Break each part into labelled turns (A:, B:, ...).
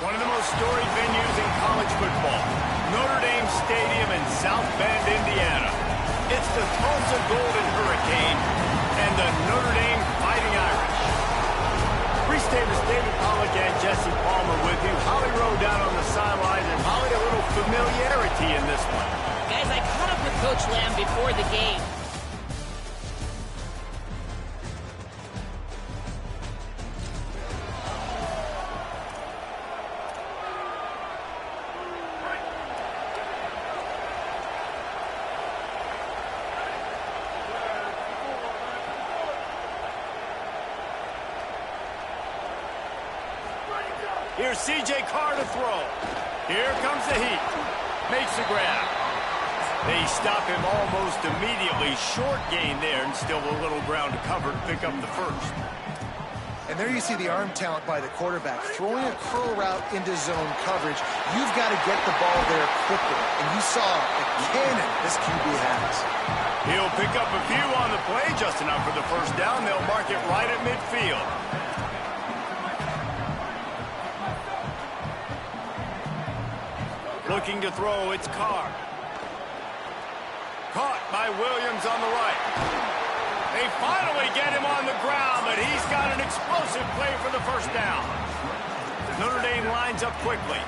A: One of the most storied venues in college football, Notre Dame Stadium in South Bend, Indiana. It's the Tulsa Golden Hurricane and the Notre Dame Fighting Irish. Reese Davis, David Pollack, and Jesse Palmer with you. Holly Rowe down on the sidelines, and Holly, a little familiarity in this one.
B: Guys, I caught up with Coach Lamb before the game.
A: Here's C.J. Carr to throw. Here comes the heat. Makes the grab. They stop him almost immediately. Short gain there, and still a little ground to cover to pick up the first.
C: And there you see the arm talent by the quarterback. Throwing a curl route into zone coverage, you've got to get the ball there quickly. And you saw the cannon this QB has.
A: He'll pick up a few on the play, just enough for the first down. They'll mark it right at midfield. Looking to throw, it's Carr. Caught by Williams on the right. They finally get him on the ground, but he's got an explosive play for the first down. Notre Dame lines up quickly.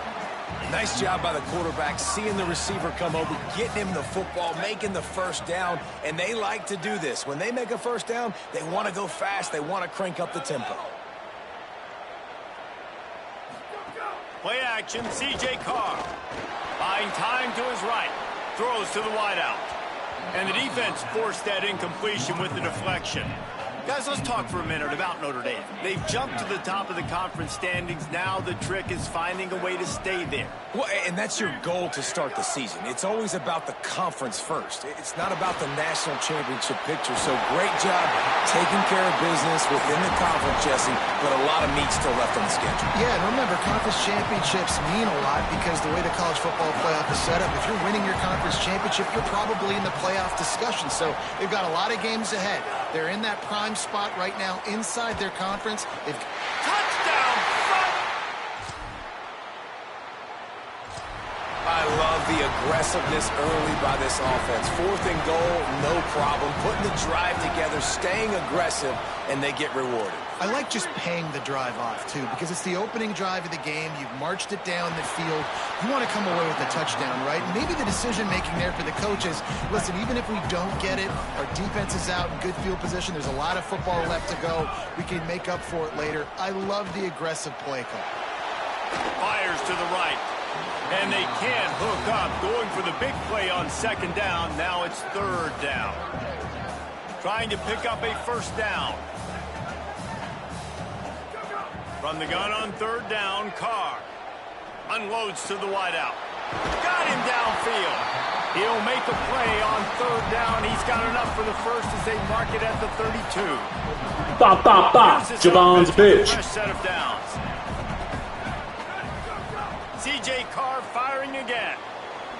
D: Nice job by the quarterback, seeing the receiver come over, getting him the football, making the first down, and they like to do this. When they make a first down, they want to go fast, they want to crank up the tempo.
A: Play action, C.J. Carr. Buying time to his right. Throws to the wideout. And the defense forced that incompletion with the deflection. Guys, let's talk for a minute about Notre Dame. They've jumped to the top of the conference standings. Now the trick is finding a way to stay there.
D: Well, and that's your goal to start the season. It's always about the conference first. It's not about the national championship picture. So great job taking care of business within the conference, Jesse, but a lot of meat still left on the schedule.
C: Yeah, and remember, conference championships mean a lot because the way the college football playoff is set up, if you're winning your conference championship, you're probably in the playoff discussion. So they've got a lot of games ahead. They're in that prime spot right now inside their conference.
A: Touchdown!
D: I love the aggressiveness early by this offense. 4th and goal, no problem. Putting the drive together, staying aggressive, and they get rewarded.
C: I like just paying the drive off, too, because it's the opening drive of the game. You've marched it down the field. You want to come away with a touchdown, right? And maybe the decision-making there for the coaches, listen, even if we don't get it, our defense is out in good field position. There's a lot of football left to go. We can make up for it later. I love the aggressive play call.
A: Fires to the right. And they can't hook up. Going for the big play on 2nd down. Now it's 3rd down. Trying to pick up a first down. From the gun on 3rd down, Carr unloads to the wideout. Got him downfield. He'll make a play on 3rd down. He's got enough for the first as they mark it at the 32.
E: Bop, bop, bop. Javon's bitch.
A: Fresh set of downs. C.J. Carr firing again.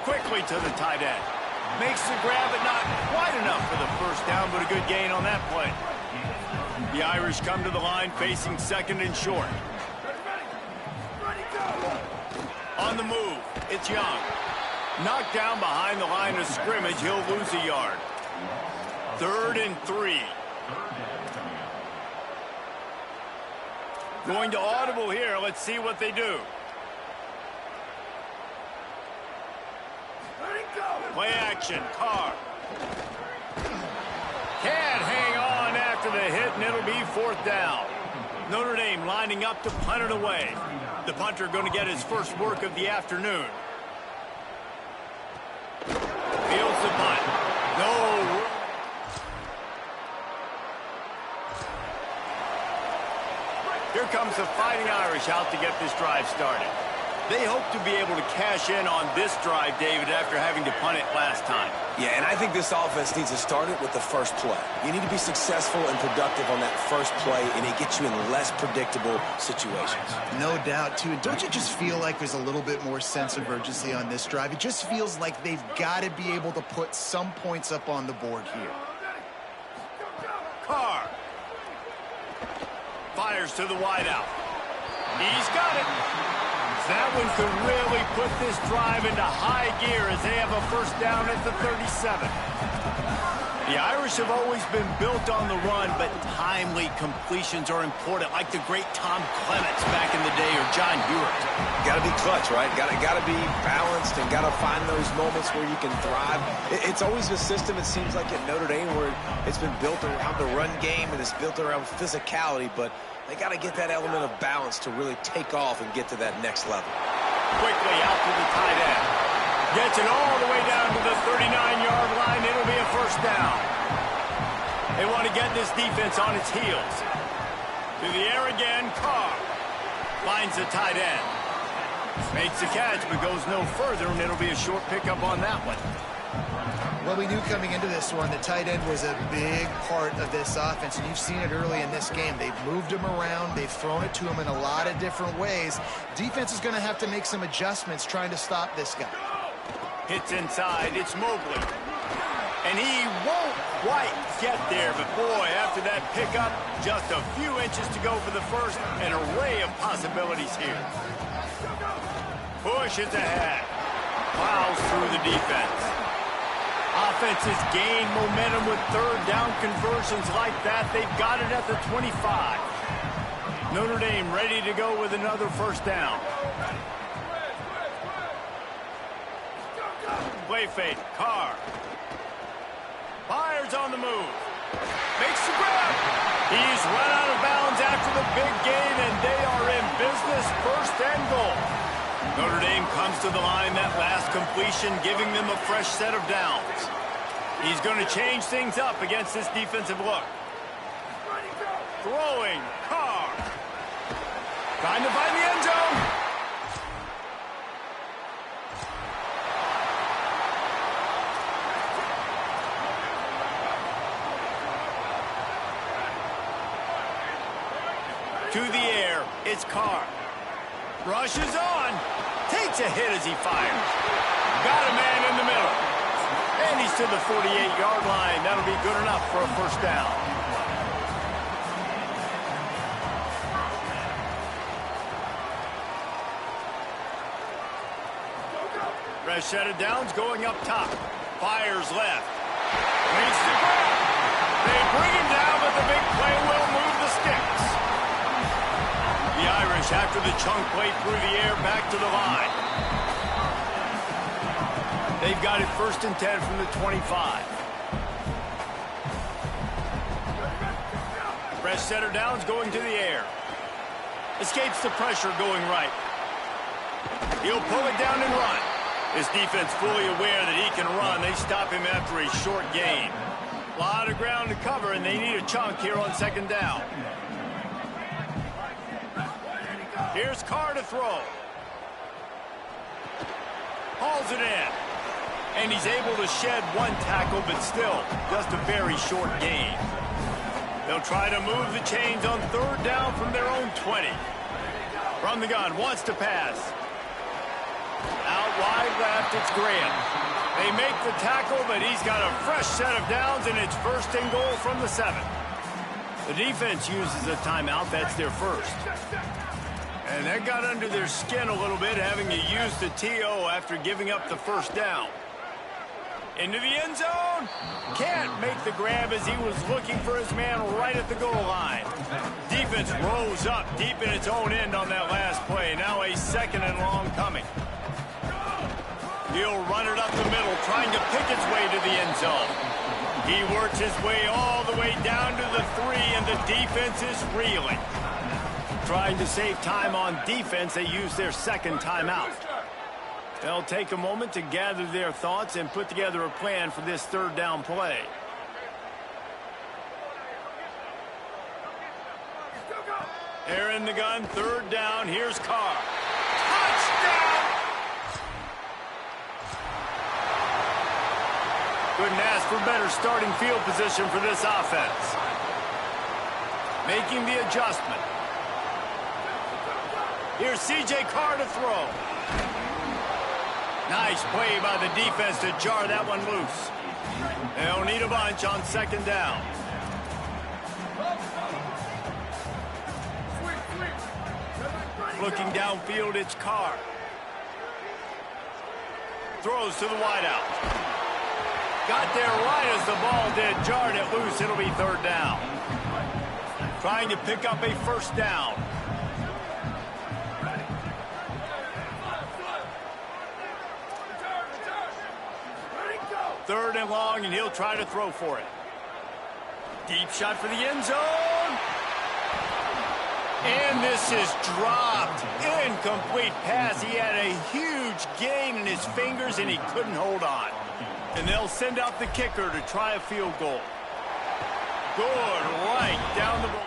A: Quickly to the tight end. Makes the grab, but not quite enough for the first down, but a good gain on that play. The Irish come to the line facing 2nd and short. On the move, it's Young. Knocked down behind the line of scrimmage, he'll lose a yard. 3rd and 3. Going to audible here, let's see what they do. Play action, Carr. Can't hang on after the hit, and it'll be 4th down. Notre Dame lining up to punt it away. The punter going to get his first work of the afternoon. Fields the punt. No. Here comes the Fighting Irish out to get this drive started. They hope to be able to cash in on this drive, David, after having to punt it last time.
D: Yeah, and I think this offense needs to start it with the first play. You need to be successful and productive on that first play, and it gets you in less predictable situations.
C: No doubt, too. Don't you just feel like there's a little bit more sense of urgency on this drive? It just feels like they've got to be able to put some points up on the board here.
A: Carr fires to the wideout. He's got it. That one could really put this drive into high gear as they have a first down at the 37. The Irish have always been built on the run, but timely completions are important, like the great Tom Clements back in the day or John Hewart.
D: Got to be clutch, right? Got to be balanced and got to find those moments where you can thrive. It's always a system, it seems like, at Notre Dame where it's been built around the run game and it's built around physicality, but they got to get that element of balance to really take off and get to that next level.
A: Quickly out to the tight end. Gets it all the way down to the 39-yard line. It'll be a first down. They want to get this defense on its heels. To the air again, Carr finds the tight end. Makes the catch, but goes no further, and it'll be a short pickup on that one.
C: Well, we knew coming into this one, the tight end was a big part of this offense, and you've seen it early in this game. They've moved him around. They've thrown it to him in a lot of different ways. Defense is going to have to make some adjustments trying to stop this guy.
A: Hits inside. It's Mobley. And he won't quite get there, but boy, after that pickup, just a few inches to go for the first. An array of possibilities here. Pushes ahead. Plows through the defense. Offenses gain momentum with third down conversions like that. They've got it at the 25. Notre Dame ready to go with another first down. Play fake. Carr. Fires on the move. Makes the grab. He's run out of bounds after the big gain, and they are in business. First and goal. Notre Dame comes to the line that last completion, giving them a fresh set of downs. He's going to change things up against this defensive look. Throwing. Carr. Trying to find the end zone. To the air. It's Carr. Rushes on. Takes a hit as he fires. Got a man in the middle. And he's to the 48-yard line. That'll be good enough for a first down. Fresh set of downs going up top. Fires left. Makes the grab. They bring him down, but the big play will move the sticks. The Irish, after the chunk play through the air, back to the line. They've got it first and 10 from the 25. Fresh set of downs going to the air. Escapes the pressure going right. He'll pull it down and run. His defense fully aware that he can run. They stop him after a short gain. A lot of ground to cover, and they need a chunk here on second down. Here's Carr to throw. Hauls it in. And he's able to shed one tackle, but still just a very short gain. They'll try to move the chains on third down from their own 20. From the gun, wants to pass. Out wide left, it's Graham. They make the tackle, but he's got a fresh set of downs, and it's first and goal from the 7. The defense uses a timeout. That's their first. And that got under their skin a little bit, having to use the TO after giving up the first down. Into the end zone. Can't make the grab as he was looking for his man right at the goal line. Defense rose up deep in its own end on that last play. Now a second and long coming. He'll run it up the middle, trying to pick its way to the end zone. He works his way all the way down to the 3, and the defense is reeling. Trying to save time on defense, they use their second timeout. They'll take a moment to gather their thoughts and put together a plan for this third down play. They're in the gun, third down. Here's Carr. Touchdown! Couldn't ask for better starting field position for this offense. Making the adjustment. Here's C.J. Carr to throw. Nice play by the defense to jar that one loose. They'll need a bunch on second down. Looking downfield, it's Carr. Throws to the wideout. Got there right as the ball did. Jarred it loose. It'll be third down. Trying to pick up a first down. Third and long, and he'll try to throw for it. Deep shot for the end zone. And this is dropped. Incomplete pass. He had a huge gain in his fingers, and he couldn't hold on. And they'll send out the kicker to try a field goal. Good, right down the ball.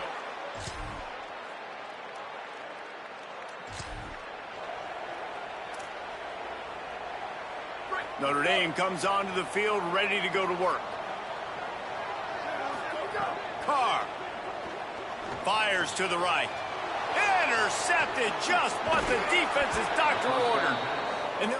A: Notre Dame comes onto the field ready to go to work. Carr fires to the right. Intercepted, just what the defense's doctor ordered. And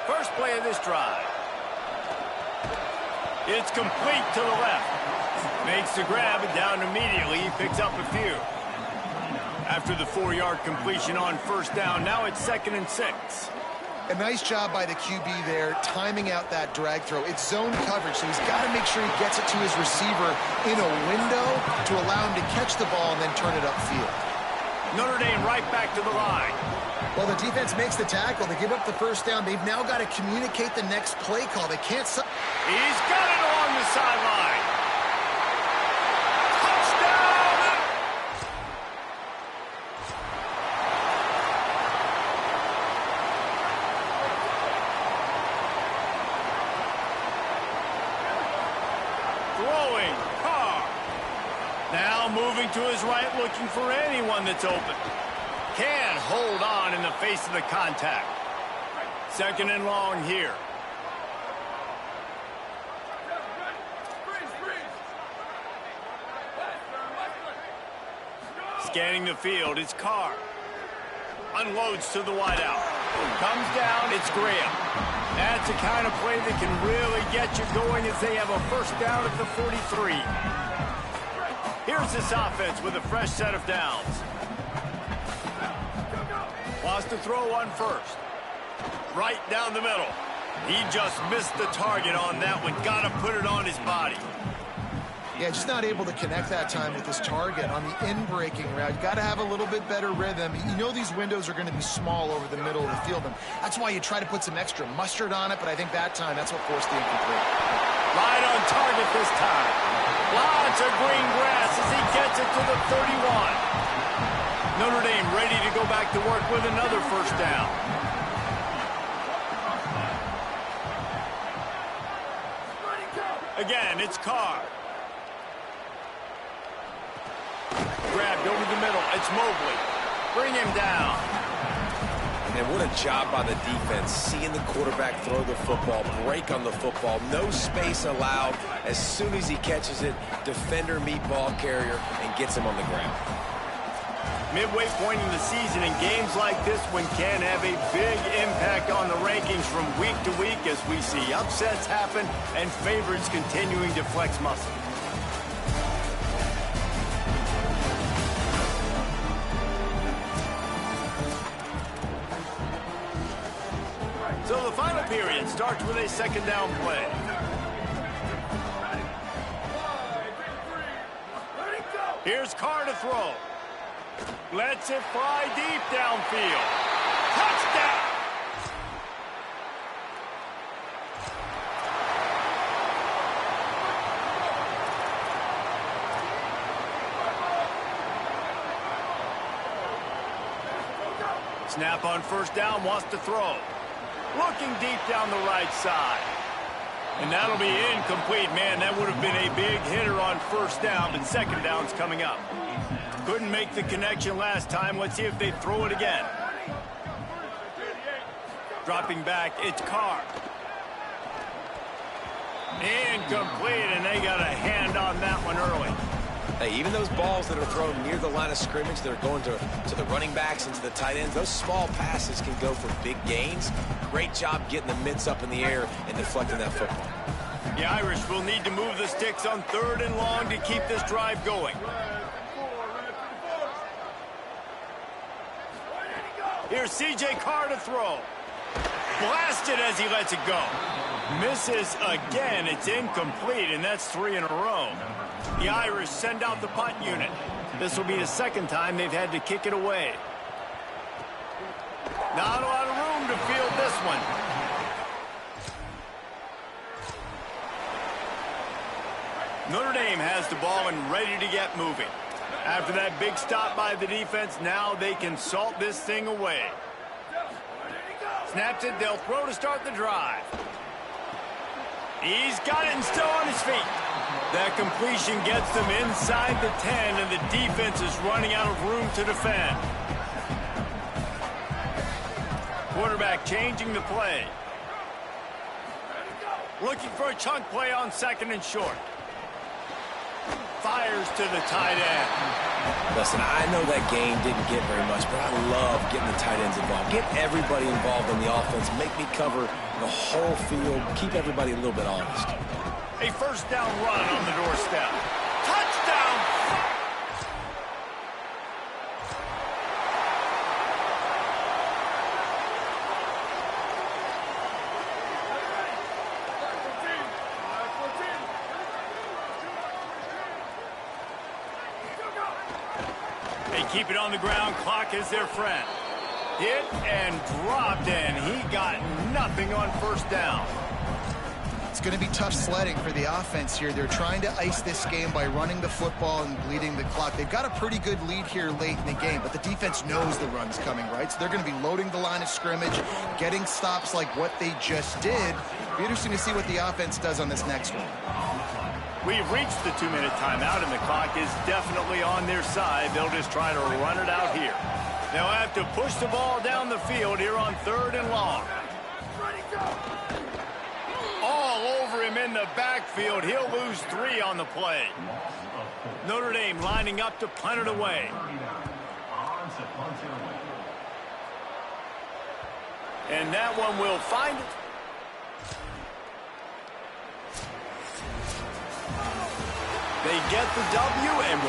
A: first play of this drive. It's complete to the left. Makes the grab and down immediately. He picks up a few. After the 4-yard completion on first down, now it's 2nd and 6.
C: A nice job by the QB there, timing out that drag throw. It's zone coverage, so he's got to make sure he gets it to his receiver in a window to allow him to catch the ball and then turn it upfield.
A: Notre Dame right back to the line.
C: Well, the defense makes the tackle. They give up the first down. They've now got to communicate the next play call. They can't...
A: He's got it along the sideline. Touchdown! Throwing, Carr. Now moving to his right, looking for anyone that's open. Can't hold on in the face of the contact. 2nd and long here. Scanning the field, it's Carr. Unloads to the wideout. Comes down, it's Graham. That's the kind of play that can really get you going as they have a first down at the 43. Here's this offense with a fresh set of downs. Wants to throw on first. Right down the middle. He just missed the target on that one. Got to put it on his body.
C: Yeah, just not able to connect that time with his target on the in-breaking route. Got to have a little bit better rhythm. You know these windows are going to be small over the middle of the field, and that's why you try to put some extra mustard on it, but I think that time that's what forced the incomplete.
A: Right on target this time. Lots of green grass as he gets it to the 31. Notre Dame ready to go back to work with another first down. Again, it's Carr. Grabbed over the middle. It's Mobley. Bring him down.
D: And what a job by the defense, seeing the quarterback throw the football, break on the football, no space allowed. As soon as he catches it, defender meet ball carrier and gets him on the ground.
A: Midway point in the season, and games like this one can have a big impact on the rankings from week to week as we see upsets happen and favorites continuing to flex muscle. So the final period starts with a 2nd down play. Here's Carr to throw. Lets it fly deep downfield. Touchdown! Snap on first down, wants to throw. Looking deep down the right side. And that'll be incomplete. Man, that would have been a big hitter on first down, but 2nd down's coming up. Couldn't make the connection last time. Let's see if they throw it again. Dropping back, it's Carr. Incomplete, and they got a hand on that one early.
D: Hey, even those balls that are thrown near the line of scrimmage that are going to the running backs and to the tight ends, those small passes can go for big gains. Great job getting the mitts up in the air and deflecting that football.
A: The Irish will need to move the sticks on 3rd and long to keep this drive going. Here's C.J. Carr to throw. Blasted as he lets it go. Misses again. It's incomplete, and that's 3 in a row. The Irish send out the punt unit. This will be the 2nd time they've had to kick it away. Not a lot of room to field this one. Notre Dame has the ball and ready to get moving. After that big stop by the defense, now they can salt this thing away. Snaps it, they'll throw to start the drive. He's got it and still on his feet. That completion gets them inside the 10, and the defense is running out of room to defend. Quarterback changing the play. Looking for a chunk play on 2nd and short. Fires to the tight end.
D: Listen, I know that game didn't get very much, but I love getting the tight ends involved. Get everybody involved on the offense. Make me cover the whole field. Keep everybody a little bit honest.
A: A 1st down run on the doorstep. Touchdown! They keep it on the ground. Clock is their friend. Hit and dropped, and he got nothing on 1st down.
C: It's going to be tough sledding for the offense here. They're trying to ice this game by running the football and bleeding the clock. They've got a pretty good lead here late in the game, but the defense knows the run's coming, right? So they're going to be loading the line of scrimmage, getting stops like what they just did. Be interesting to see what the offense does on this next one.
A: We've reached the 2-minute timeout, and the clock is definitely on their side. They'll just try to run it out here. They'll have to push the ball down the field here on 3rd and long. All over him in the backfield. He'll lose 3 on the play. Notre Dame lining up to punt it away. And that one will find it. They get the W and